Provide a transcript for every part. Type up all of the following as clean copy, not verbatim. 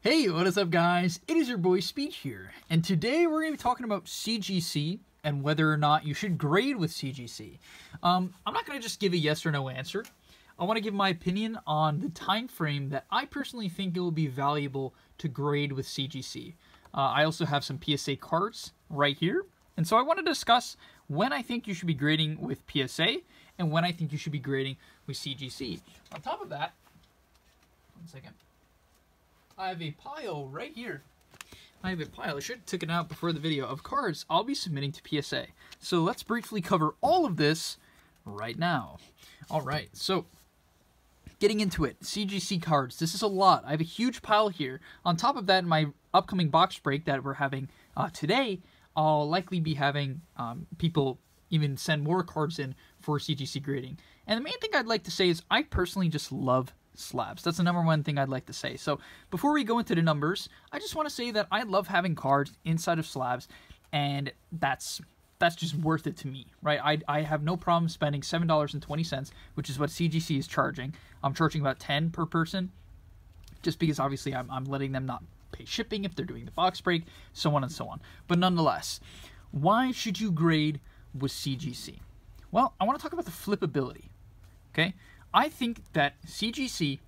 Hey, what is up guys? It is your boy Speech here, and today we're going to be talking about CGC and whether or not you should grade with CGC. I'm not going to just give a yes or no answer. I want to give my opinion on the time frame that I personally think it will be valuable to grade with CGC. I also have some PSA cards right here, and so I want to discuss when I think you should be grading with PSA and when I think you should be grading with CGC. On top of that, one second. I have a pile right here. I should have taken out before the video of cards I'll be submitting to PSA. So let's briefly cover all of this right now. Alright, so getting into it, CGC cards. This is a lot. I have a huge pile here. On top of that, in my upcoming box break that we're having today, I'll likely be having people even send more cards in for CGC grading. And the main thing I'd like to say is I personally just love slabs. That's the number one thing I'd like to say. So before we go into the numbers, I just want to say that I love having cards inside of slabs, and that's just worth it to me, right? I have no problem spending $7.20, which is what CGC is charging. I'm charging about $10 per person, just because obviously I'm letting them not pay shipping if they're doing the box break, so on and so on. But nonetheless, why should you grade with CGC? Well, I want to talk about the flippability, okay? I think that CGC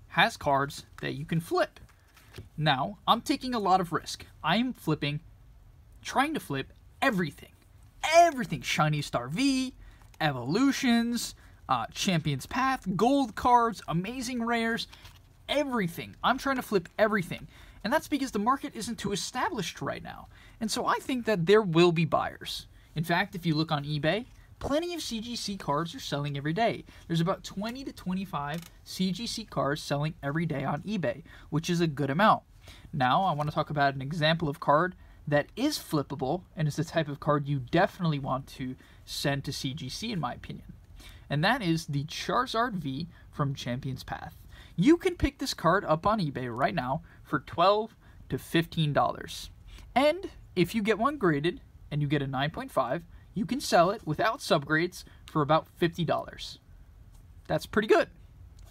has cards that you can flip. Now, I'm taking a lot of risk. I'm trying to flip everything. Everything. Shiny Star V, Evolutions, Champion's Path, Gold cards, Amazing Rares, everything. I'm trying to flip everything. And that's because the market isn't too established right now. And so I think that there will be buyers. In fact, if you look on eBay, plenty of CGC cards are selling every day. There's about 20 to 25 CGC cards selling every day on eBay, which is a good amount. Now, I want to talk about an example of card that is flippable, and is the type of card you definitely want to send to CGC, in my opinion. And that is the Charizard V from Champion's Path. You can pick this card up on eBay right now for $12 to $15. And if you get one graded, and you get a 9.5, you can sell it without subgrades for about $50. That's pretty good,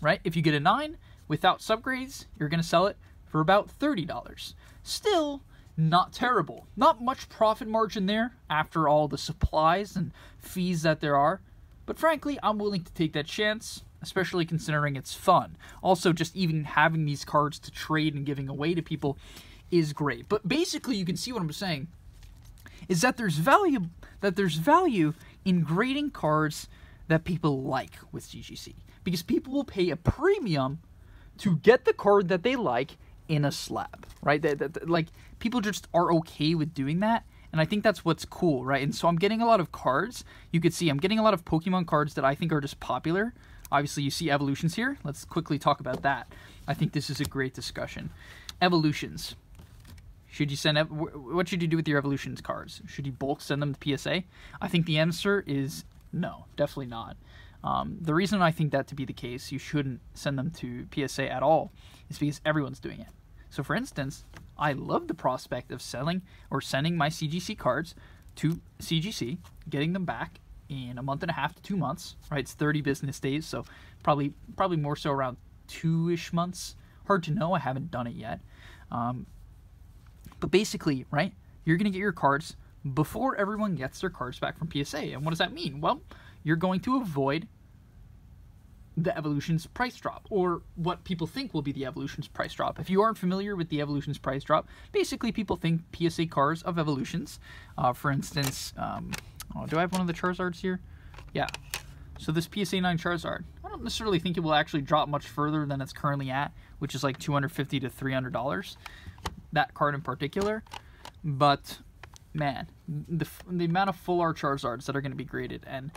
right? If you get a 9 without subgrades, you're going to sell it for about $30. Still not terrible. Not much profit margin there after all the supplies and fees that there are. But frankly, I'm willing to take that chance, especially considering it's fun. Also, just even having these cards to trade and giving away to people is great. But basically, you can see what I'm saying is that there's value in grading cards that people like with CGC, because people will pay a premium to get the card that they like in a slab, right? Like, people just are okay with doing that, and I think that's what's cool, right? And so I'm getting a lot of cards. You could see I'm getting a lot of Pokemon cards that I think are just popular. Obviously, you see Evolutions here. Let's quickly talk about that. I think this is a great discussion. Evolutions. Should you send? What should you do with your Evolutions cards? Should you bulk send them to PSA? I think the answer is no, definitely not. The reason I think that to be the case, you shouldn't send them to PSA at all, is because everyone's doing it. So for instance, I love the prospect of selling or sending my CGC cards to CGC, getting them back in a month and a half to 2 months, right? It's 30 business days, so probably more so around 2-ish months. Hard to know, I haven't done it yet. But basically, right, you're going to get your cards before everyone gets their cards back from PSA. And what does that mean? Well, you're going to avoid the Evolutions price drop, or what people think will be the Evolutions price drop. If you aren't familiar with the Evolutions price drop, basically people think PSA cards of Evolutions. For instance, do I have one of the Charizards here? Yeah. So this PSA 9 Charizard, I don't necessarily think it will actually drop much further than it's currently at, which is like $250 to $300. That card in particular. But man, the amount of full art Charizards that are going to be graded, and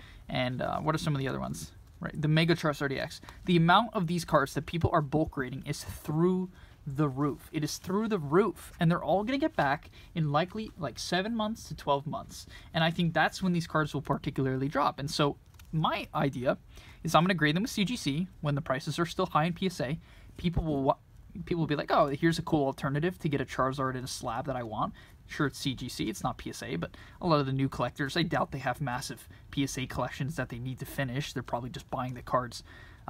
what are some of the other ones, right? The Mega Charizard EX. The amount of these cards that people are bulk grading is through the roof. It is through the roof, and they're all going to get back in likely like 7 months to 12 months. And I think that's when these cards will particularly drop. And so my idea is I'm going to grade them with CGC when the prices are still high in PSA. People will be like, oh, here's a cool alternative to get a Charizard in a slab that I want. Sure, it's CGC, it's not PSA, but a lot of the new collectors, I doubt they have massive PSA collections that they need to finish. They're probably just buying the cards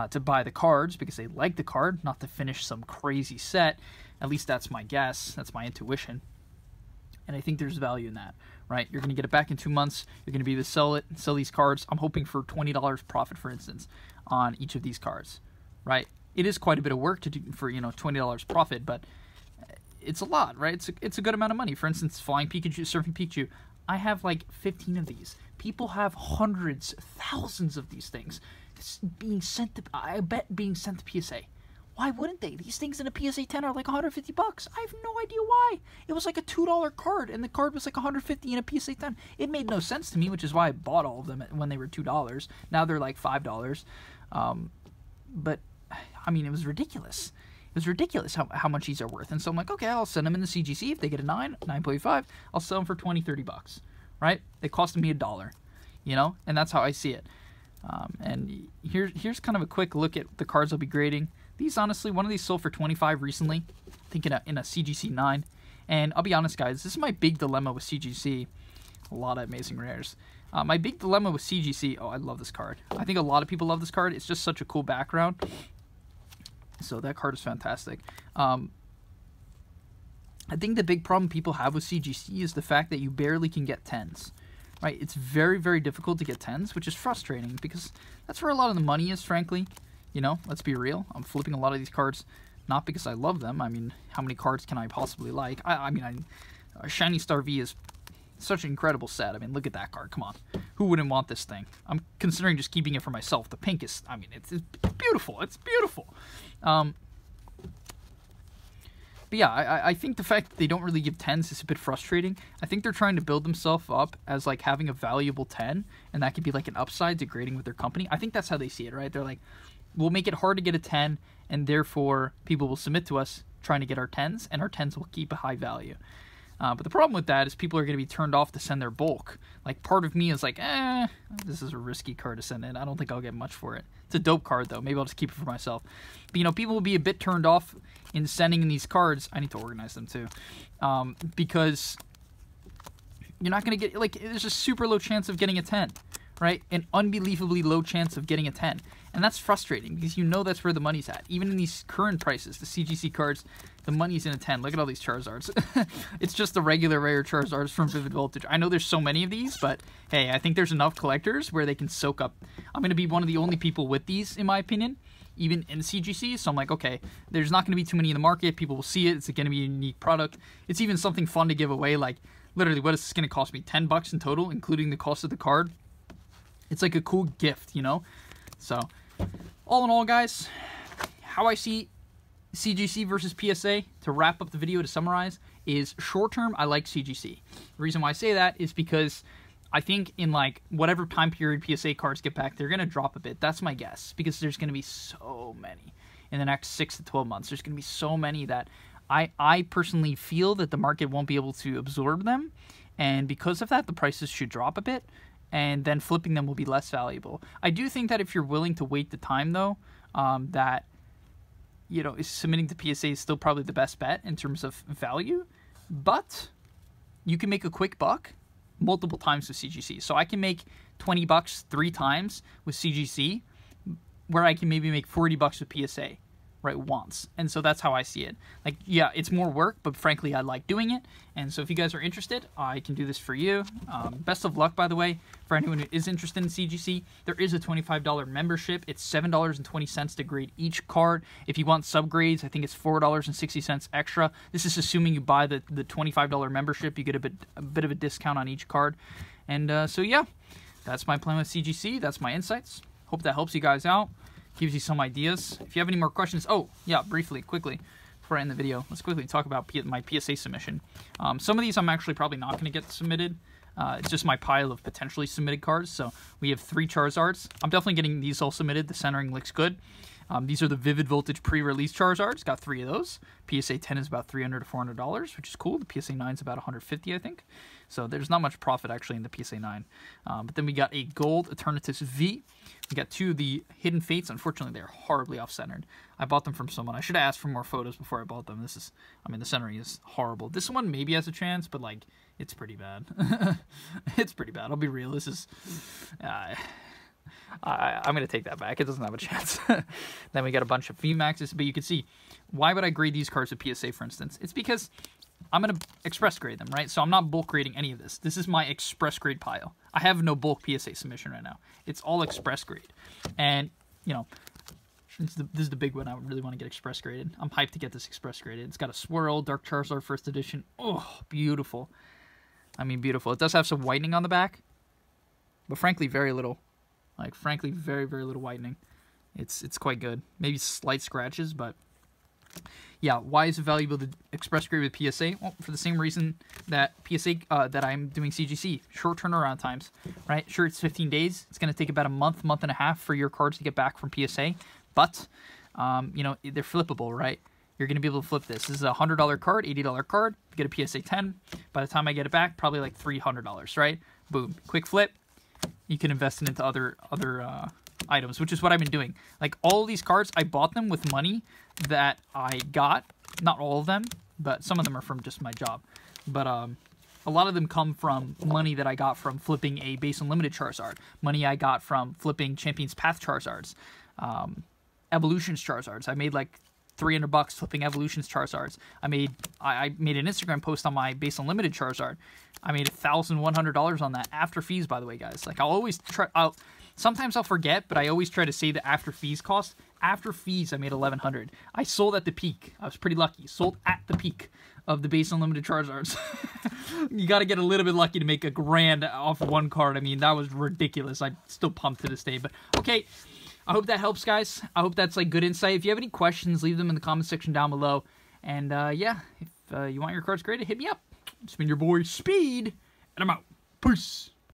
to buy the cards because they like the card, not to finish some crazy set. At least that's my guess. That's my intuition. And I think there's value in that, right? You're going to get it back in 2 months. You're going to be able to sell these cards. I'm hoping for $20 profit, for instance, on each of these cards, right? It is quite a bit of work to do for, $20 profit, but it's a lot, right? It's a good amount of money. For instance, Flying Pikachu, Surfing Pikachu. I have like 15 of these. People have hundreds, thousands of these things. It's being sent to, I bet being sent to PSA. Why wouldn't they? These things in a PSA 10 are like $150. I have no idea why. It was like a $2 card, and the card was like $150 in a PSA 10. It made no sense to me, which is why I bought all of them when they were $2. Now they're like $5. But, I mean, it was ridiculous. It was ridiculous how much these are worth. And so I'm like, okay, I'll send them in the CGC. If they get a 9.5, I'll sell them for $20, $30, right? They cost me $1, and that's how I see it. And here's kind of a quick look at the cards I'll be grading. These, honestly, one of these sold for $25 recently, I think in a CGC 9. And I'll be honest, guys, this is my big dilemma with CGC. A lot of amazing rares. My big dilemma with CGC, oh, I love this card. I think a lot of people love this card. It's just such a cool background. So that card is fantastic. I think the big problem people have with CGC is the fact that you barely can get 10s. Right? It's very, very difficult to get 10s, which is frustrating because that's where a lot of the money is, frankly. Let's be real. I'm flipping a lot of these cards not because I love them. I mean, how many cards can I possibly like? Shiny Star V is such an incredible set. I mean, look at that card. Come on. Who wouldn't want this thing? I'm considering just keeping it for myself. The pink is, I mean, it's beautiful. It's beautiful. But yeah, I think the fact that they don't really give 10s is a bit frustrating. I think they're trying to build themselves up as like having a valuable 10, and that could be like an upside to grading with their company. I think that's how they see it, right? They're like, we'll make it hard to get a 10, and therefore people will submit to us trying to get our 10s, and our 10s will keep a high value. But the problem with that is people are going to be turned off to send their bulk. Like, part of me is like, this is a risky card to send in. I don't think I'll get much for it. It's a dope card, though. Maybe I'll just keep it for myself. But, people will be a bit turned off in sending in these cards. I need to organize them, too. Because you're not going to get, like, there's a super low chance of getting a 10, right? An unbelievably low chance of getting a 10. And that's frustrating because that's where the money's at. Even in these current prices, the CGC cards, the money's in a 10. Look at all these Charizards. It's just the regular rare Charizards from Vivid Voltage. I know there's so many of these, but hey, I think there's enough collectors where they can soak up. I'm going to be one of the only people with these, in my opinion, even in CGC. So I'm like, okay, there's not going to be too many in the market. People will see it. It's going to be a unique product. It's even something fun to give away. Like, literally, what is this going to cost me? $10 in total, including the cost of the card. It's like a cool gift, So, all in all, guys, how I see CGC versus PSA, to wrap up the video, to summarize, is short-term, I like CGC. The reason why I say that is because I think in, like, whatever time period PSA cards get back, they're going to drop a bit. That's my guess, because there's going to be so many in the next 6 to 12 months. There's going to be so many that I personally feel that the market won't be able to absorb them, and because of that, the prices should drop a bit. And then flipping them will be less valuable. I do think that if you're willing to wait the time, though, that, submitting to PSA is still probably the best bet in terms of value. But you can make a quick buck multiple times with CGC. So I can make $20 3 times with CGC, where I can maybe make $40 with PSA, right, once. And so that's how I see it. Like, yeah, it's more work, but frankly, I like doing it. And so if you guys are interested, I can do this for you. Best of luck, by the way, for anyone who is interested in CGC. There is a $25 membership. It's $7.20 to grade each card. If you want subgrades, I think it's $4.60 extra. This is assuming you buy the $25 membership. You get a bit of a discount on each card. And so, yeah, that's my plan with CGC. That's my insights. Hope that helps you guys out. Gives you some ideas. If you have any more questions, quickly, before I end the video, let's quickly talk about my PSA submission. Some of these I'm actually probably not going to get submitted. It's just my pile of potentially submitted cards. So we have 3 Charizards. I'm definitely getting these all submitted. The centering looks good. These are the Vivid Voltage pre-release Charizards. Got 3 of those. PSA 10 is about $300 to $400, which is cool. The PSA 9 is about $150, I think. So there's not much profit actually in the PSA 9. But then we got a Gold Eternatus V. We got 2 of the Hidden Fates. Unfortunately, they're horribly off-centered. I bought them from someone. I should have asked for more photos before I bought them. The centering is horrible. This one maybe has a chance, but, like, it's pretty bad. It's pretty bad. I'll be real. This is... I'm going to take that back. It doesn't have a chance. Then we got a bunch of VMAXs, but you can see, why would I grade these cards with PSA, for instance? It's because I'm going to express grade them, right? So I'm not bulk grading any of this. This is my express grade pile. I have no bulk PSA submission right now. It's all express grade. And, you know, this is the big one. I really want to get express graded. I'm hyped to get this express graded. It's got a swirl, Dark Charizard first edition. Oh, beautiful. I mean, beautiful. It does have some whitening on the back, but frankly, very little. Like, frankly, very, very little whitening. It's quite good. Maybe slight scratches, but yeah. Why is it valuable to express grade with PSA? Well, for the same reason that PSA that I'm doing CGC. Short turnaround times, right? Sure, it's 15 days. It's going to take about a month and a half for your cards to get back from PSA, but you know, they're flippable, right? You're going to be able to flip this. This is a $100 card, $80 card. You get a PSA 10. By the time I get it back, probably like $300, right? Boom. Quick flip. You can invest it into other items, which is what I've been doing. Like, all these cards, I bought them with money that I got. Not all of them, but some of them are from just my job. But a lot of them come from money that I got from flipping a base unlimited Charizard. Money I got from flipping Champion's Path Charizards. Evolutions Charizards. I made like $300 flipping Evolutions Charizards. I made an Instagram post on my base unlimited Charizard. I made $1,100 on that after fees, by the way, guys. Like, I'll always try. Sometimes I'll forget, but I always try to say the after fees cost. After fees, I made $1,100. I sold at the peak. I was pretty lucky. Sold at the peak of the base unlimited Charizards. You got to get a little bit lucky to make $1,000 off one card. I mean, that was ridiculous. I'm still pumped to this day. But okay. I hope that helps, guys. I hope that's like good insight. If you have any questions, leave them in the comment section down below. And yeah, if you want your cards graded, hit me up. It's been your boy Speed, and I'm out. Peace.